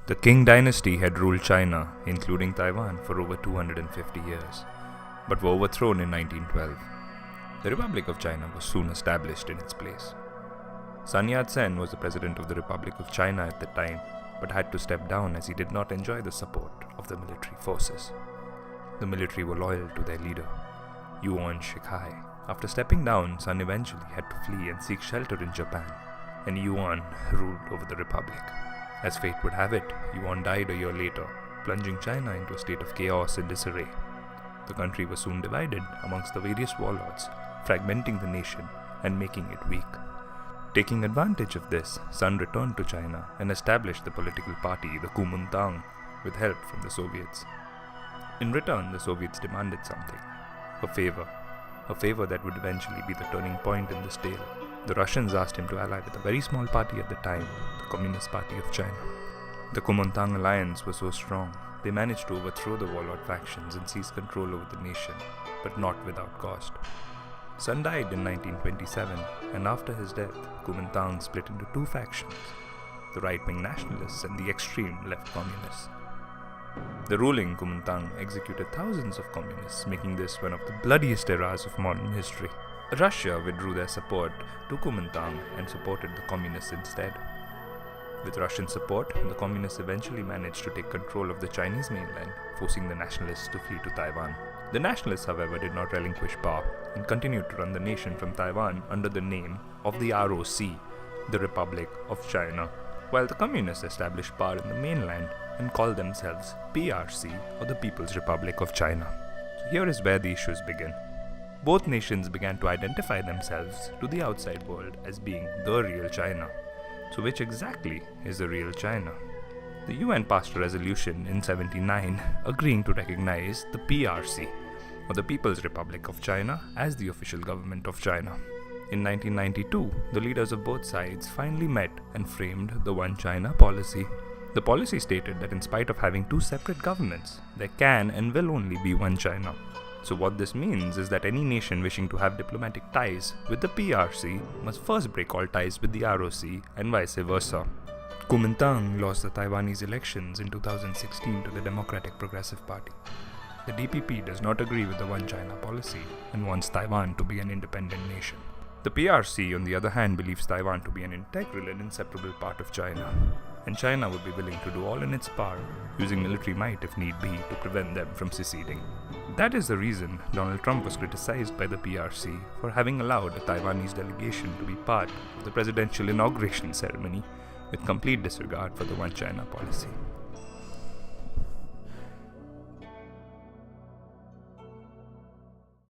The Qing dynasty had ruled China, including Taiwan, for over 250 years, but were overthrown in 1912. The Republic of China was soon established in its place. Sun Yat-sen was the president of the Republic of China at the time, but had to step down as he did not enjoy the support of the military forces. The military were loyal to their leader, Yuan Shikai. After stepping down, Sun eventually had to flee and seek shelter in Japan, and Yuan ruled over the Republic. As fate would have it, Yuan died a year later, plunging China into a state of chaos and disarray. The country was soon divided amongst the various warlords, fragmenting the nation and making it weak. Taking advantage of this, Sun returned to China and established the political party, the Kuomintang, with help from the Soviets. In return, the Soviets demanded something, a favor that would eventually be the turning point in this tale. The Russians asked him to ally with a very small party at the time, the Communist Party of China. The Kuomintang alliance was so strong, they managed to overthrow the warlord factions and seize control over the nation, but not without cost. Sun died in 1927, and after his death, Kuomintang split into two factions, the right-wing nationalists and the extreme left communists. The ruling Kuomintang executed thousands of communists, making this one of the bloodiest eras of modern history. Russia withdrew their support to Kuomintang and supported the communists instead. With Russian support, the communists eventually managed to take control of the Chinese mainland, forcing the nationalists to flee to Taiwan. The nationalists, however, did not relinquish power and continued to run the nation from Taiwan under the name of the ROC, the Republic of China, while the communists established power in the mainland and called themselves PRC, or the People's Republic of China. So here is where the issues begin. Both nations began to identify themselves to the outside world as being the real China. So which exactly is the real China? The UN passed a resolution in 1979 agreeing to recognize the PRC, or the People's Republic of China, as the official government of China. In 1992, the leaders of both sides finally met and framed the One China policy. The policy stated that in spite of having two separate governments, there can and will only be one China. So what this means is that any nation wishing to have diplomatic ties with the PRC must first break all ties with the ROC and vice versa. Kuomintang lost the Taiwanese elections in 2016 to the Democratic Progressive Party. The DPP does not agree with the One China policy and wants Taiwan to be an independent nation. The PRC, on the other hand, believes Taiwan to be an integral and inseparable part of China, and China would be willing to do all in its power, using military might if need be, to prevent them from seceding. That is the reason Donald Trump was criticized by the PRC for having allowed a Taiwanese delegation to be part of the presidential inauguration ceremony with complete disregard for the One China policy.